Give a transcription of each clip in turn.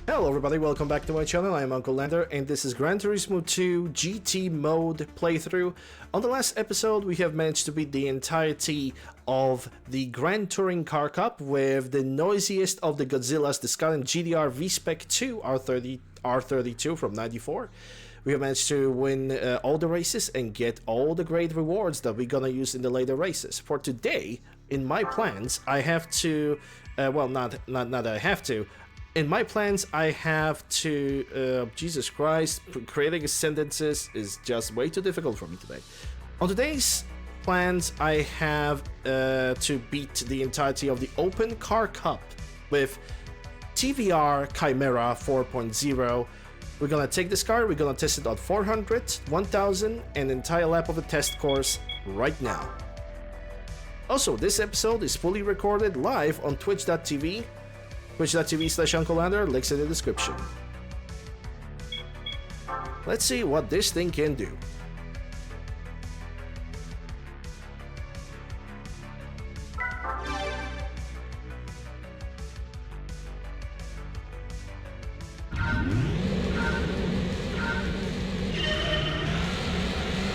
Hello everybody, welcome back to my channel. I am UncleLander and this is Gran Turismo 2 GT mode playthrough. On the last episode we have managed to beat the entirety of the Grand Touring Car Cup with the noisiest of the Godzillas, the Scotland GDR V-Spec 2 R32 from 94. We have managed to win all the races and get all the great rewards that we're gonna use in the later races. For today, in my plans, I have to, well, not that I have to. In my plans, I have to, Jesus Christ, creating sentences is just way too difficult for me today. On today's plans, I have to beat the entirety of the Open Car Cup with TVR Chimera 4.0. We're gonna take this car, we're gonna test it on 400, 1000, and entire lap of the test course right now. Also, this episode is fully recorded live on twitch.tv. Twitch.tv/UncleLander, links in the description. Let's see what this thing can do.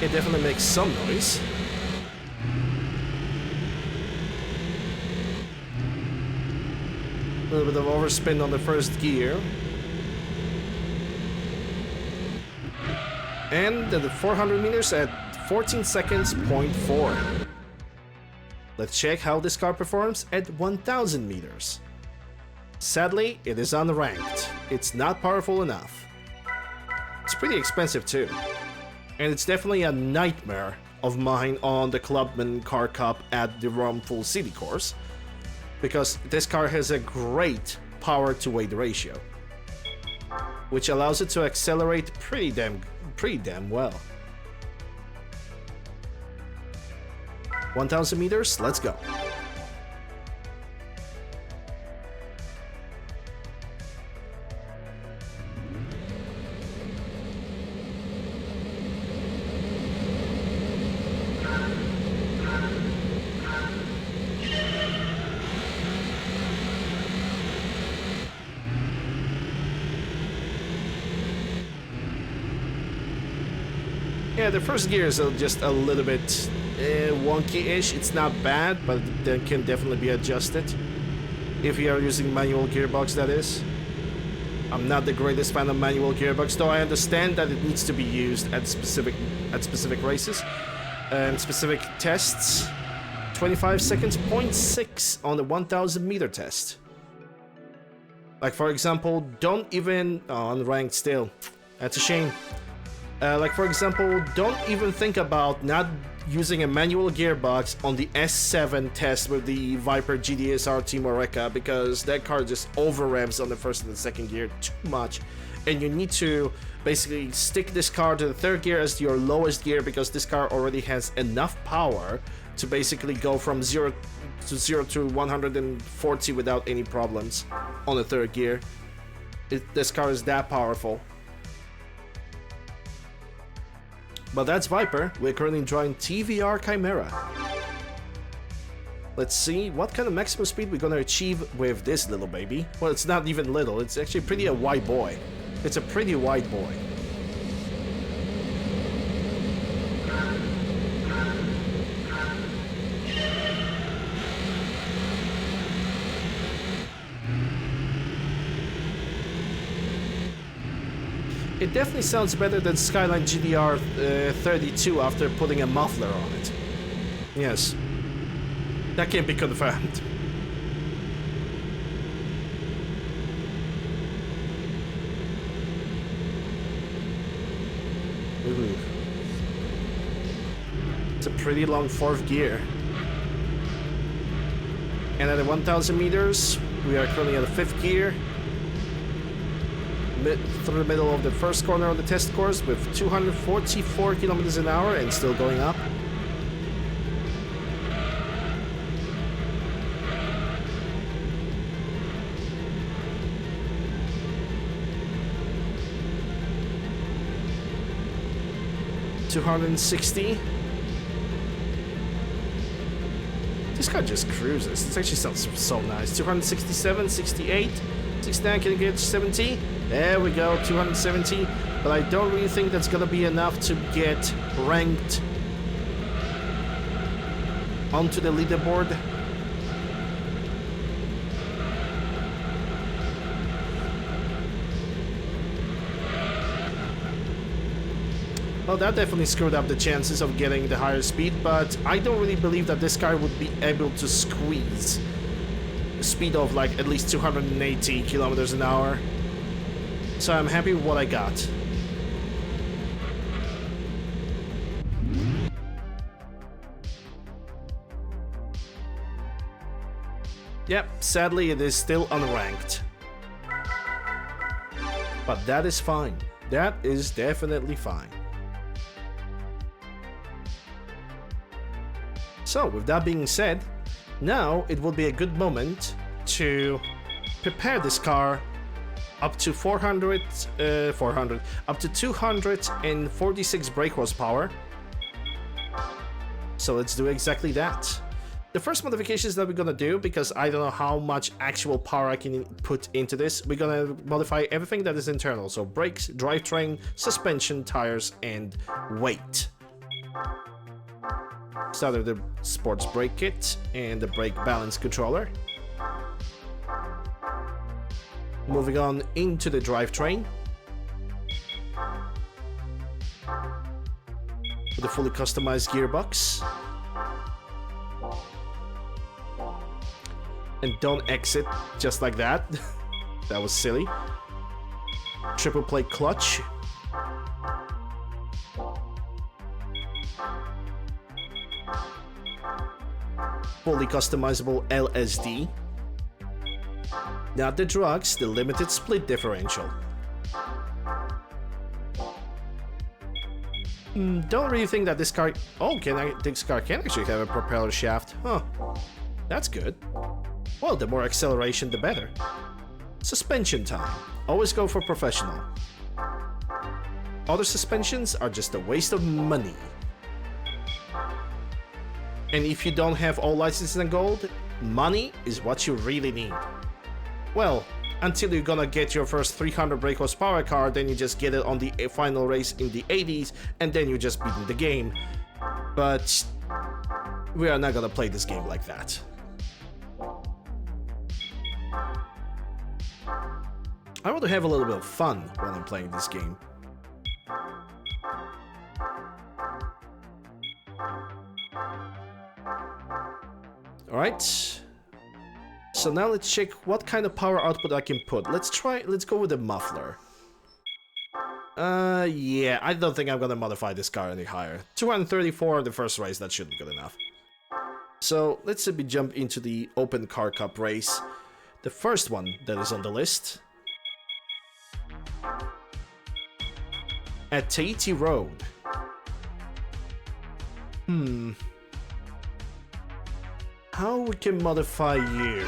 It definitely makes some noise. A little bit of overspin on the first gear. And the 400 meters at 14 seconds, 0.4. Let's check how this car performs at 1000 meters. Sadly, it is unranked. It's not powerful enough. It's pretty expensive too. And it's definitely a nightmare of mine on the Clubman Car Cup at the Rome Full City course, because this car has a great power to weight ratio, which allows it to accelerate pretty damn well. 1000 meters, let's go. Yeah, the first gear is just a little bit wonky-ish. It's not bad, but it can definitely be adjusted. If you are using manual gearbox, that is. I'm not the greatest fan of manual gearbox, though I understand that it needs to be used at specific races and specific tests. 25 seconds, 0.6 on the 1000 meter test. Like for example, don't even... Oh, unranked still. That's a shame. Like for example, don't even think about not using a manual gearbox on the S7 test with the Viper GDSR Team Oreca, because that car just over revs on the first and the second gear too much, and you need to basically stick this car to the third gear as your lowest gear, because this car already has enough power to basically go from 0 to 140 without any problems on the third gear. This car is that powerful. But that's Viper. We're currently enjoying TVR Chimera. Let's see what kind of maximum speed we're gonna achieve with this little baby. Well, it's not even little, it's actually pretty a wide boy. It's a pretty wide boy. It definitely sounds better than Skyline GDR 32 after putting a muffler on it. Yes. That can be confirmed. Ooh. It's a pretty long fourth gear. And at the 1000 meters, we are currently at the fifth gear. Through the middle of the first corner of the test course with 244 kilometers an hour and still going up. $260. This car just cruises. This actually sounds so nice. 267, 68. 69, can you get 70? There we go, 270. But I don't really think that's gonna be enough to get ranked onto the leaderboard. Well, that definitely screwed up the chances of getting the higher speed, but I don't really believe that this car would be able to squeeze a speed of like at least 280 kilometers an hour. So I'm happy with what I got. Yep, sadly it is still unranked. But that is fine. That is definitely fine. So, with that being said, now it will be a good moment to prepare this car up to up to 246 brake horsepower. So let's do exactly that. The first modifications that we're gonna do, because I don't know how much actual power I can put into this, we're gonna modify everything that is internal. So brakes, drivetrain, suspension, tires, and weight. Start with the sports brake kit and the brake balance controller. Moving on into the drivetrain. With a fully customized gearbox. And don't exit just like that. That was silly. Triple plate clutch. Fully customizable LSD. Not the drugs, the limited split differential. Don't really think that this car... Oh, this car can actually have a propeller shaft. Huh. That's good. Well, the more acceleration, the better. Suspension time. Always go for professional. Other suspensions are just a waste of money. And if you don't have all licenses and gold, money is what you really need. Well, until you're gonna get your first 300 brake horsepower car, then you just get it on the final race in the 80s, and then you're just beating the game. But we are not gonna play this game like that. I want to have a little bit of fun while I'm playing this game. Alright. So now let's check what kind of power output I can put. Let's go with the muffler. Yeah, I don't think I'm gonna modify this car any higher. 234 in the first race, that should be good enough. So let's simply jump into the Open Car Cup race. The first one that is on the list. At Tahiti Road. How we can modify you?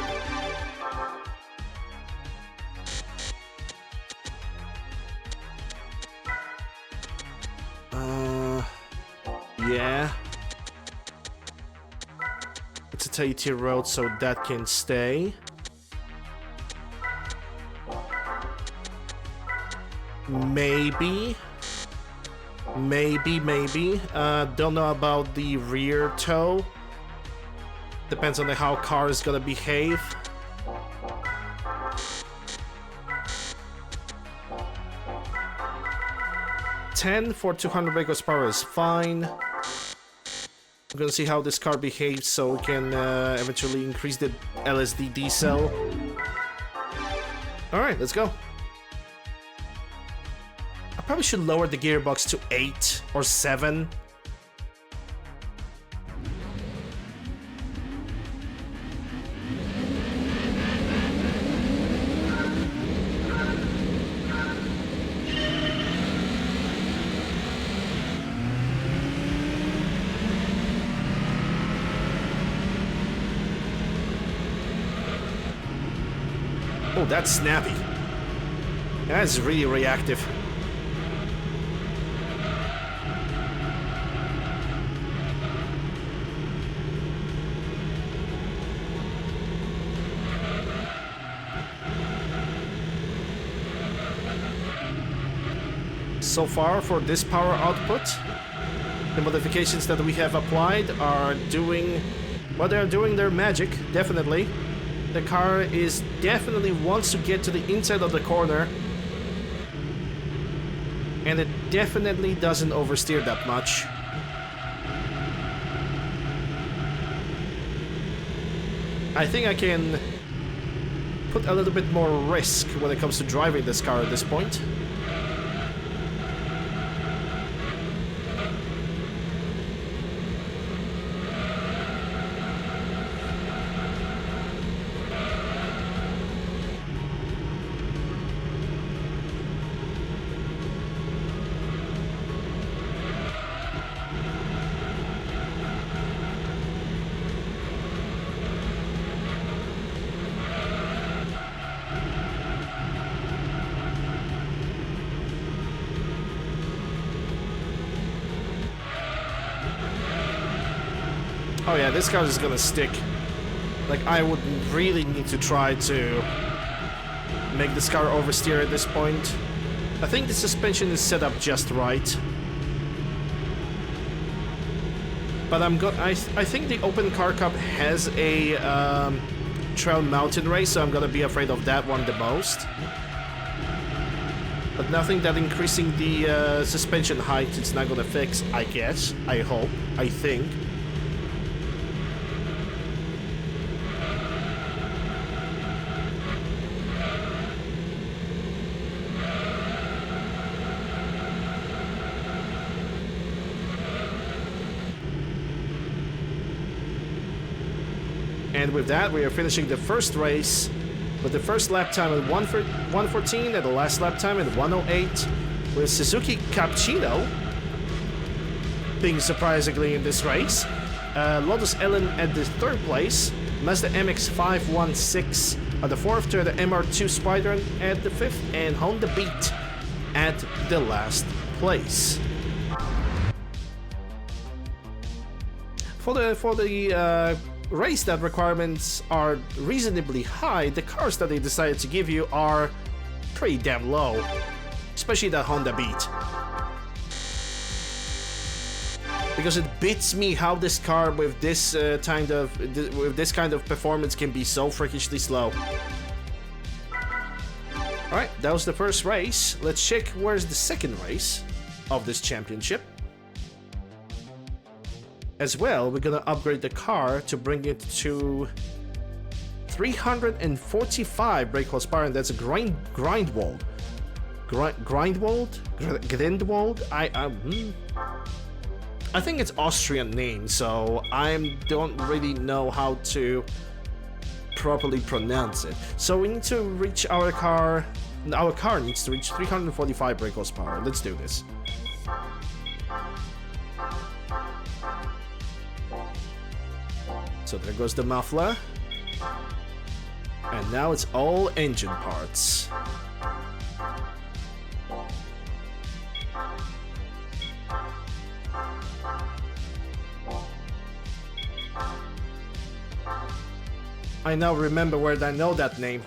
Yeah. It's a Tahiti Road, so that can stay. Maybe. Don't know about the rear toe. Depends on how car is gonna behave. $10 for 200 brake horsepower is fine. I'm gonna see how this car behaves so we can eventually increase the LSD decel. Alright, let's go. I probably should lower the gearbox to 8 or 7. Oh, that's snappy. That's really reactive. so far for this power output. The modifications that we have applied are doing... well, they're doing their magic, definitely. The car is definitely wants to get to the inside of the corner. And it definitely doesn't oversteer that much. I think I can put a little bit more risk when it comes to driving this car at this point. Oh yeah, this car is gonna stick. Like, I would really need to try to make this car oversteer at this point. I think the suspension is set up just right. But I think the Open Car Cup has a trail mountain race, so I'm gonna be afraid of that one the most. But nothing that increasing the suspension height it's not gonna fix, I guess, I hope, I think. And with that, we are finishing the first race with the first lap time at 1:14 and the last lap time at 1:08, with Suzuki Cappuccino being surprisingly in this race. Lotus Ellen at the third place, Mazda MX-516 at the fourth, Toyota MR2 Spider at the fifth, and Honda Beat at the last place. For the race that requirements are reasonably high, the cars that they decided to give you are pretty damn low, especially that Honda Beat. Because it beats me how this car with this kind of performance can be so freakishly slow. All right, that was the first race. Let's check where's the second race of this championship. As well, we're gonna upgrade the car to bring it to 345 brake horsepower, and that's a Grindwald. Grindwald? I think it's Austrian name, so I don't really know how to properly pronounce it. So we need to reach our car needs to reach 345 brake horsepower. Let's do this. So there goes the muffler. And now it's all engine parts. I now remember where I know that name.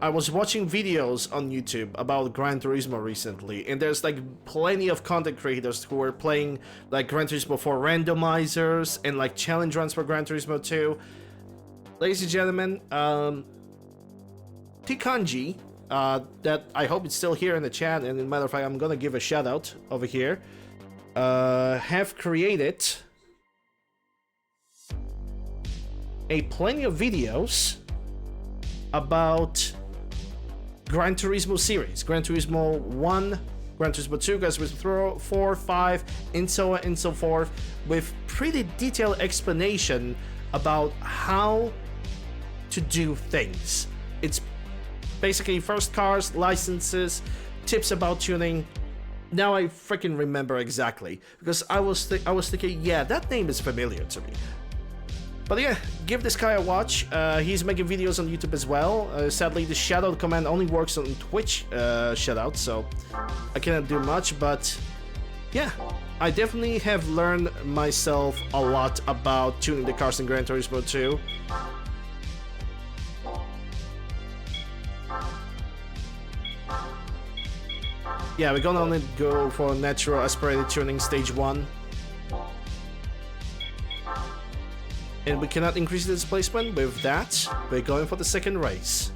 I was watching videos on YouTube about Gran Turismo recently, and there's like plenty of content creators who are playing like Gran Turismo 4 randomizers and like challenge runs for Gran Turismo 2. Ladies and gentlemen, Tikanji, that I hope it's still here in the chat, and as a matter of fact, I'm gonna give a shout out over here, have created plenty of videos about Gran Turismo series, Gran Turismo 1, Gran Turismo 2, Gran Turismo 4, 5, and so on and so forth, with pretty detailed explanation about how to do things. It's basically first cars, licenses, tips about tuning. Now I freaking remember exactly, because I was thinking, yeah, that name is familiar to me. But yeah, give this guy a watch. He's making videos on YouTube as well. Sadly, the shoutout command only works on Twitch shoutout, so I cannot do much. But yeah, I definitely have learned myself a lot about tuning the cars in Gran Turismo 2. Yeah, we're gonna only go for natural aspirated tuning stage 1. And we cannot increase the displacement. With that, we're going for the second race.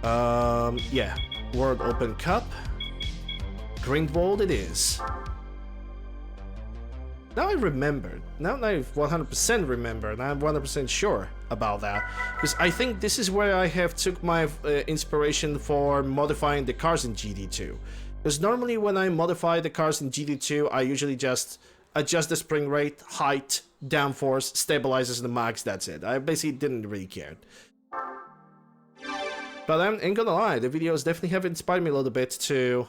Yeah, World Open Cup. Greenwald it is. Now I remembered. Now I 100% remember, and I'm 100% sure about that. Because I think this is where I have took my inspiration for modifying the cars in GT2. Because normally when I modify the cars in GT2, I usually just adjust the spring rate, height, downforce, stabilizers the max, that's it. I basically didn't really care. But I ain't gonna lie, the videos definitely have inspired me a little bit to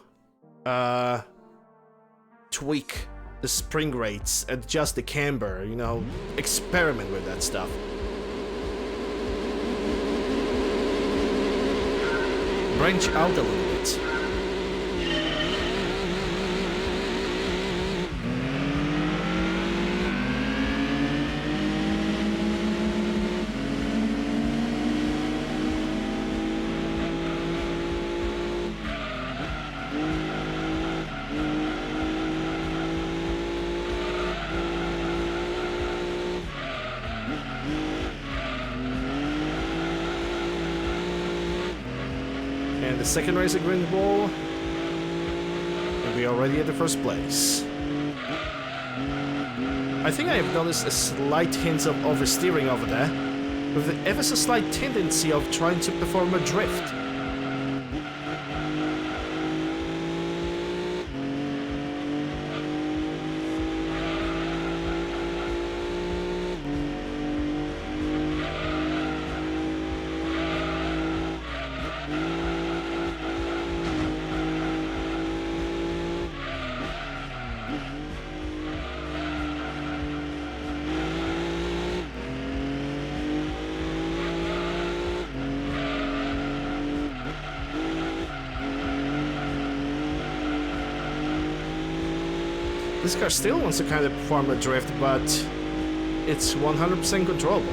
tweak the spring rates, adjust the camber, you know, experiment with that stuff. Branch out a little bit. And the second race at Greenwald, and we are already at the first place. I think I have noticed a slight hint of oversteering over there, with the ever so slight tendency of trying to perform a drift. This car still wants to kind of perform a drift, but it's 100% controllable.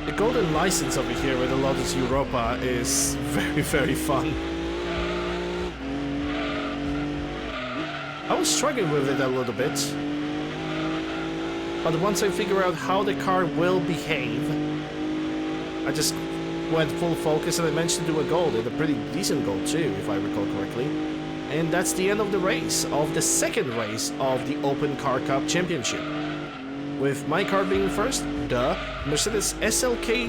The golden license over here with the Lotus Europa is very, very fun. I was struggling with it a little bit, but once I figure out how the car will behave, I just went full focus and I managed to do a goal, and a pretty decent goal too, if I recall correctly. And that's the end of the race, of the second race of the Open Car Cup Championship. With my car being first, the Mercedes SLK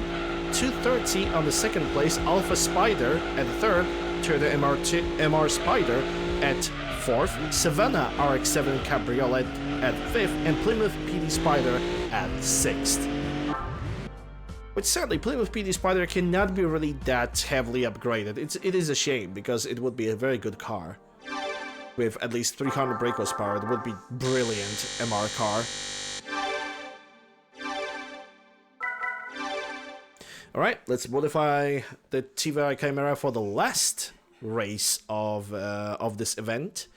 230 on the second place, Alpha Spider at third, Toyota MR Spider at fourth, Savannah RX-7 Cabriolet at fifth, and Plymouth PD Spider at sixth. Which sadly, Plymouth PD Spider cannot be really that heavily upgraded. It is a shame, because it would be a very good car. With at least 300 brake horsepower, it would be brilliant MR car. Alright, let's modify the TVI Chimera for the last race of this event.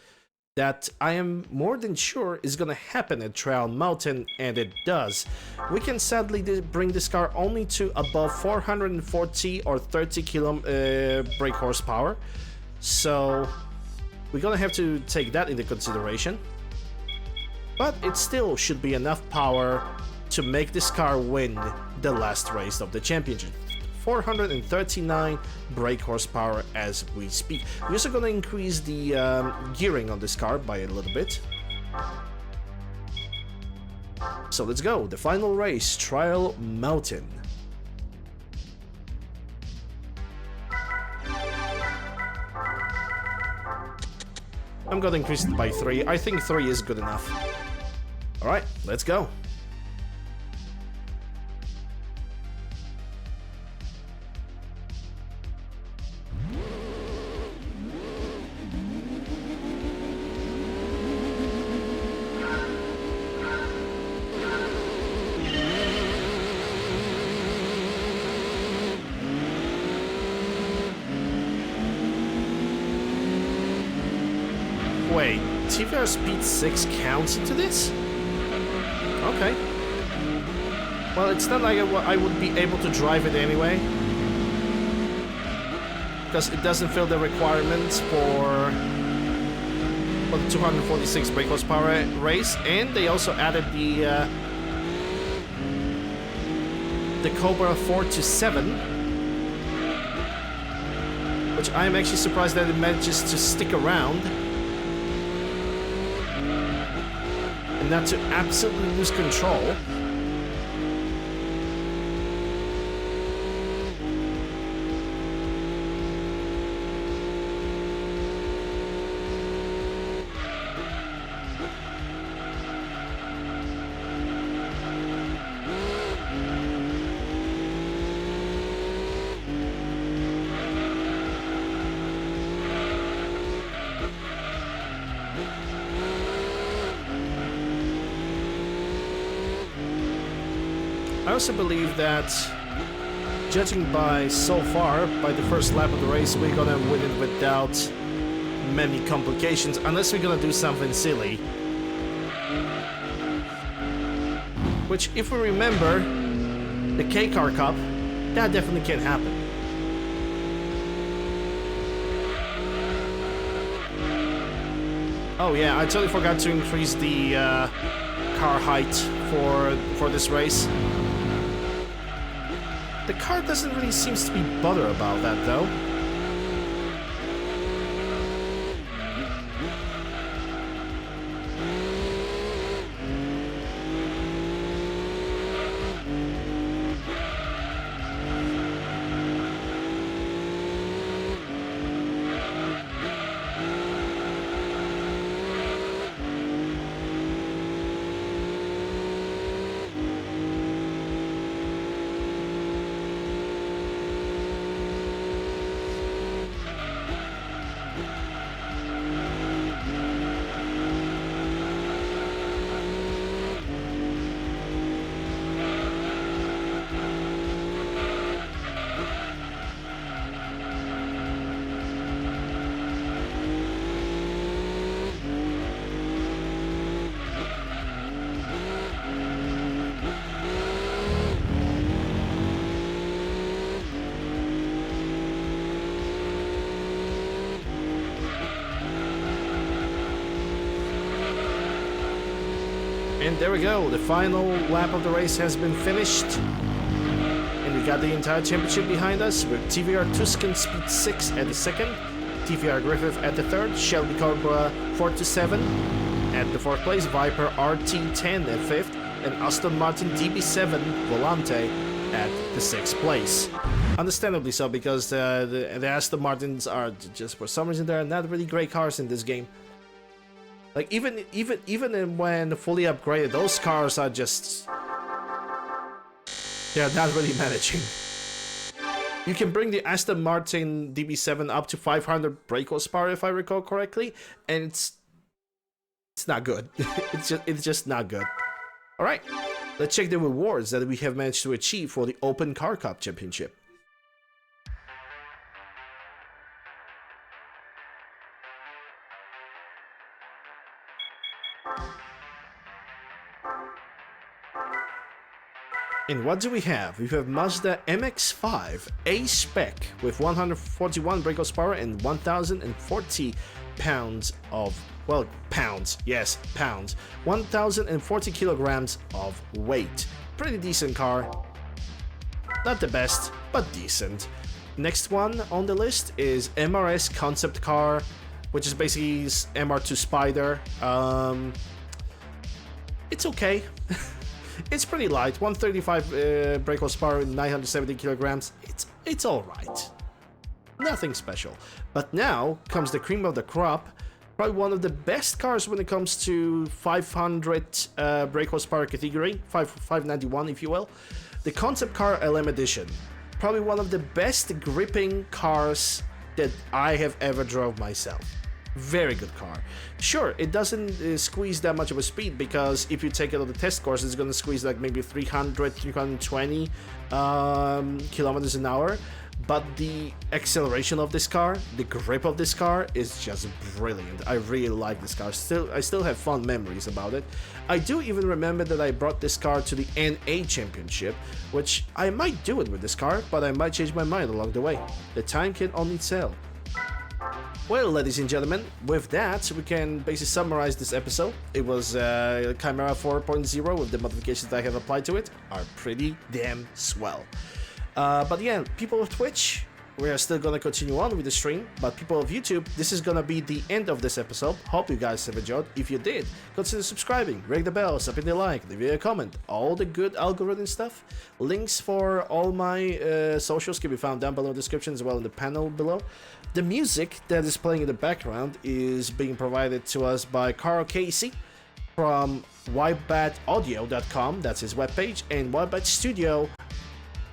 That I am more than sure is gonna happen at Trail Mountain, and it does. We can sadly bring this car only to above 440 or 30 brake horsepower. So we're gonna have to take that into consideration. But it still should be enough power to make this car win the last race of the championship. 439 brake horsepower as we speak. We're also going to increase the gearing on this car by a little bit. So let's go. The final race, Trial Mountain. I'm gonna increase it by 3. I think 3 is good enough. Alright, let's go. Wait, TVR Speed 6 counts into this? Okay. Well, it's not like I would be able to drive it anyway. Because it doesn't fill the requirements for the 246 brake horsepower race. And they also added the Cobra 4 to 7. Which I'm actually surprised that it manages to stick around. And not to absolutely lose control. I also believe that, judging by so far, by the first lap of the race, we're gonna win it without many complications, unless we're gonna do something silly. Which, if we remember, the K-Car Cup, that definitely can happen. Oh yeah, I totally forgot to increase the car height for this race. The car doesn't really seem to be bothered about that, though. And there we go, the final lap of the race has been finished. And we got the entire championship behind us, with TVR Tuscan Speed 6 at the second, TVR Griffith at the third, Shelby Cobra 4 to 7 at the fourth place, Viper RT10 at fifth, and Aston Martin DB7 Volante at the sixth place. Understandably so, because the Aston Martins are just, for some reason, they're not really great cars in this game. Like, even when fully upgraded, those cars are just... they're not really managing. You can bring the Aston Martin DB7 up to 500 brake horsepower, if I recall correctly, and it's not good. it's just not good. Alright, let's check the rewards that we have managed to achieve for the Open Car Cup Championship. And what do we have? We have Mazda MX-5 A-Spec with 141 brake horsepower and 1,040 pounds of, well, pounds, yes, pounds, 1,040 kilograms of weight. Pretty decent car. Not the best, but decent. Next one on the list is MRS Concept Car, which is basically MR2 Spider. It's okay. It's pretty light, 135 brake horsepower and 970 kilograms. It's alright. Nothing special. But now comes the cream of the crop. Probably one of the best cars when it comes to 500 brake horsepower category, 591 if you will. The Concept Car LM Edition. Probably one of the best gripping cars that I have ever drove myself. Very good car. Sure, it doesn't squeeze that much of a speed, because if you take it on the test course, it's going to squeeze like maybe 300, 320 kilometers an hour. But the acceleration of this car, the grip of this car is just brilliant. I really like this car. I still have fond memories about it. I do even remember that I brought this car to the NA Championship, which I might do it with this car, but I might change my mind along the way. The time can only tell. Well, ladies and gentlemen, with that, we can basically summarize this episode. It was Chimera 4.0 with the modifications that I have applied to it are pretty damn swell. But yeah, people of Twitch, we are still gonna continue on with the stream, but people of YouTube, this is gonna be the end of this episode. Hope you guys have enjoyed. If you did, consider subscribing, ring the bell, submit a like, leave a comment, all the good algorithm stuff. Links for all my socials can be found down below in the description, as well in the panel below. The music that is playing in the background is being provided to us by Carl Casey from wipebataudio.com, that's his webpage, and Wipebat Studio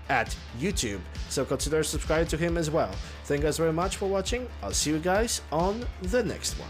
at YouTube, so consider subscribing to him as well. Thank you guys very much for watching. I'll see you guys on the next one.